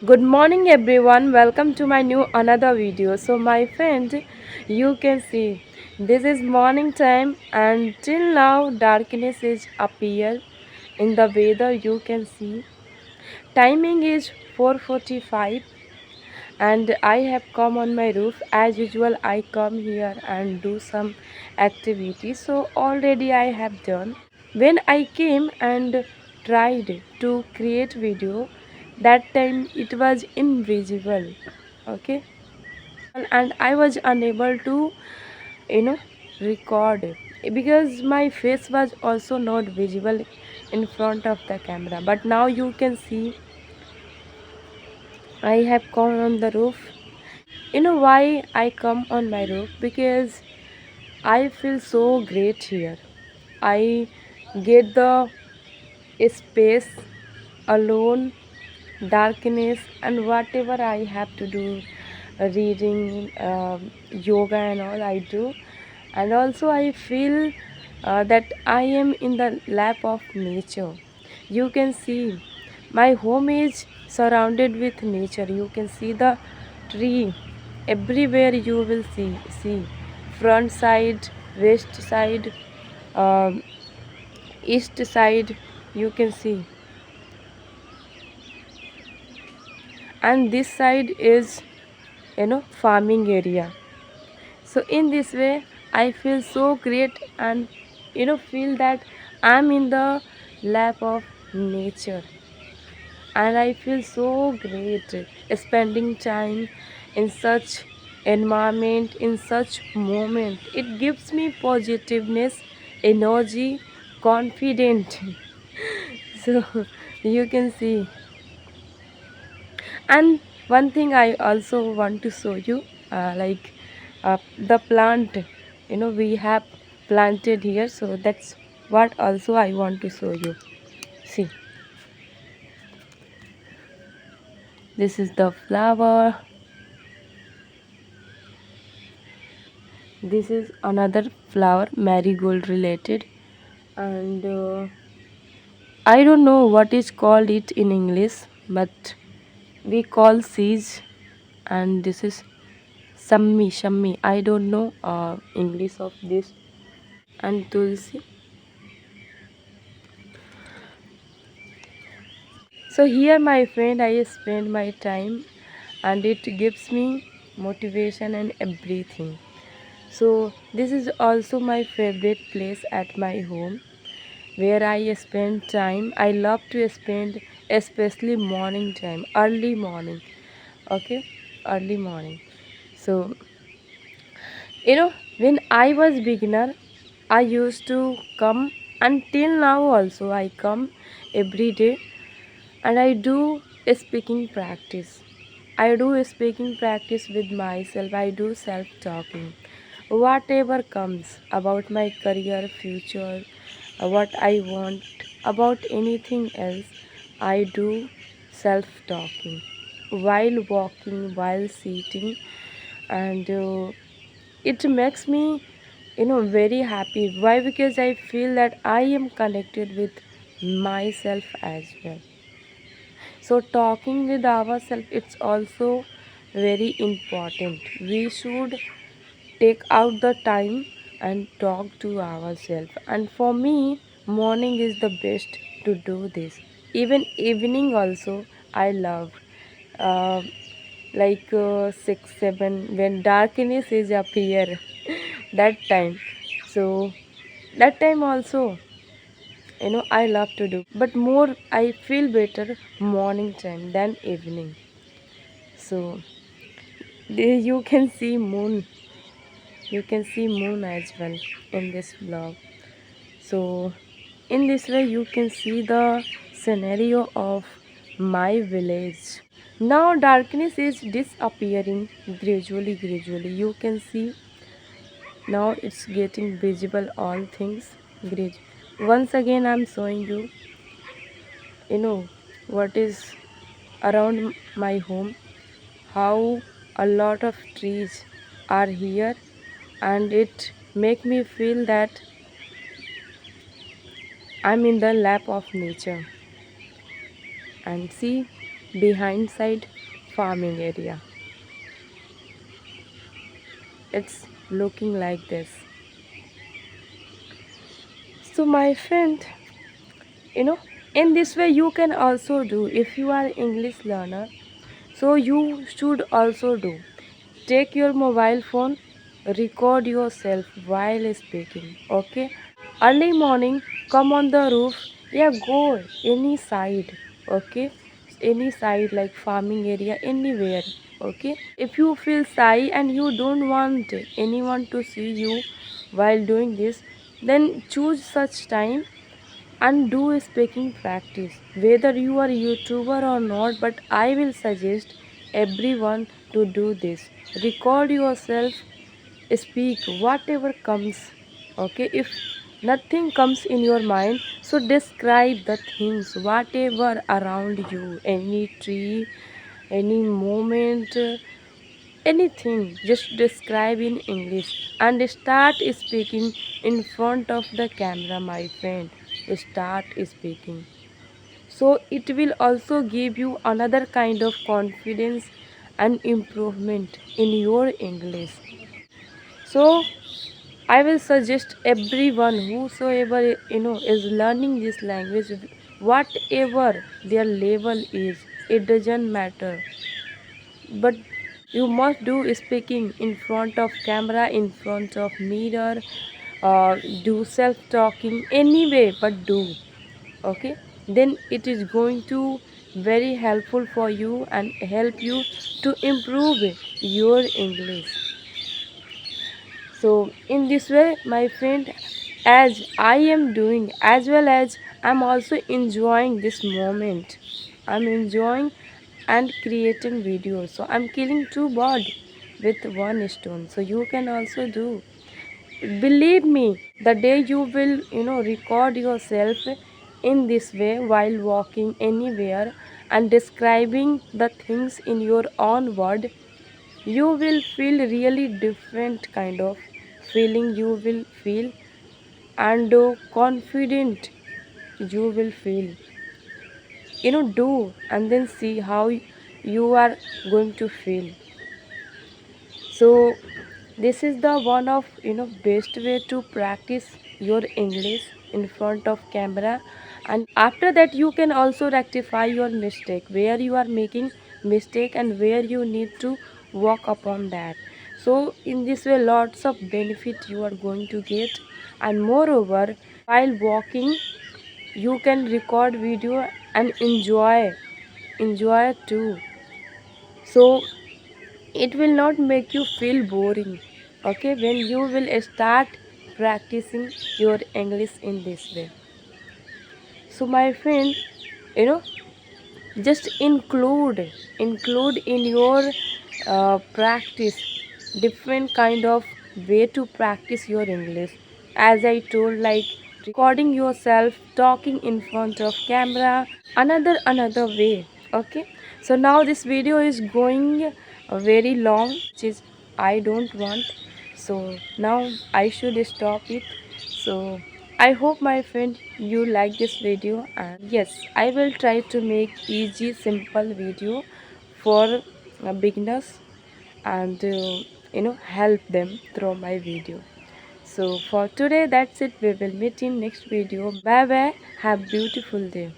Good morning everyone, welcome to my new another video. So my friend, you can see this is morning time and till now darkness is appear in the weather. You can see timing is 4:45 and I have come on my roof. As usual I come here and do some activity, so already I have done. When I came and tried to create video, that time it was invisible, okay, and I was unable to you know record because my face was also not visible in front of the camera. But now you can see I have come on the roof. You know why I come on my roof? Because I feel so great here. I get the space alone, darkness, and whatever I have to do, reading, yoga, and all I do. And also, I feel that I am in the lap of nature. You can see my home is surrounded with nature. You can see the tree everywhere. You will see front side, west side, um, east side. You can see, and this side is farming area. So in this way I feel so great and feel that I'm in the lap of nature, and I feel so great spending time in such environment, in such moment. It gives me positiveness, energy, confident. So you can see. And one thing I also want to show you, the plant, we have planted here, so that's what also I want to show you. See, this is the flower. This is another flower, marigold related, and I don't know what is called it in English, but we call seeds. And this is shammi. I don't know English of this. And tulsi. So here my friend I spend my time, and it gives me motivation and everything. So this is also my favorite place at my home where I spend time. I love to spend especially morning time, early morning. Okay, early morning. So when I was beginner, I used to come, until now also I come every day, and I do speaking practice. I do speaking practice with myself. I do self talking. Whatever comes about my career, future, what I want, about anything else, I do self talking while walking, while sitting, and it makes me very happy. Why? Because I feel that I am connected with myself as well. So talking with ourselves, it's also very important. We should take out the time and talk to ourselves. And for me, morning is the best to do this. Even evening also I love, uh, 6 7 when darkness is up here. That time, so that time also I love to do, but more I feel better morning time than evening. So there you can see moon. You can see moon as well in this vlog. So in this way you can see the scenario of my village. Now darkness is disappearing gradually. You can see now it's getting visible all things. Great. Once again I'm showing you what is around my home, how a lot of trees are here, and it make me feel that I'm in the lap of nature. And see, behind side farming area. It's looking like this. So my friend, you know, in this way you can also do if you are English learner. So you should also do. Take your mobile phone, record yourself while speaking. Okay. Early morning, come on the roof. Yeah, go any side. Okay. Any side like farming area, anywhere. Okay. If you feel shy and you don't want anyone to see you while doing this, then choose such time and do speaking practice whether you are YouTuber or not, but I will suggest everyone to do this. Record yourself, speak whatever comes. Okay, if nothing comes in your mind, so describe the things whatever around you, any tree, any moment, anything, just describe in English and start speaking in front of the camera, my friend. Start speaking, so it will also give you another kind of confidence and improvement in your English. So I will suggest everyone whosoever is learning this language, whatever their level is, it doesn't matter, but you must do speaking in front of camera, in front of mirror, do self talking anyway, but do. Okay, then it is going to very helpful for you and help you to improve your English. So in this way, my friend, as I am doing, as well as I'm also enjoying this moment, I'm enjoying and creating videos, so I'm killing two birds with one stone. So you can also do. Believe me, the day you will record yourself in this way while walking anywhere and describing the things in your own word, you will feel really different kind of feeling you will feel, and confident you will feel. Do and then see how you are going to feel. So this is the one of best way to practice your English in front of camera. And after that you can also rectify your mistake where you are making mistake and where you need to work upon that. So in this way lots of benefit you are going to get. And moreover, while walking you can record video and enjoy too. So it will not make you feel boring. Okay, when you will start practicing your English in this way. So my friend, you know just include in your practice different kind of way to practice your English, as I told, like recording yourself talking in front of camera, another way. Okay, so now this video is going very long, which is I don't want. So now I should stop it. So I hope my friend you like this video, and yes, I will try to make easy simple video for beginners and help them through my video. So for today that's it. We will meet in next video. Bye bye. Have beautiful day.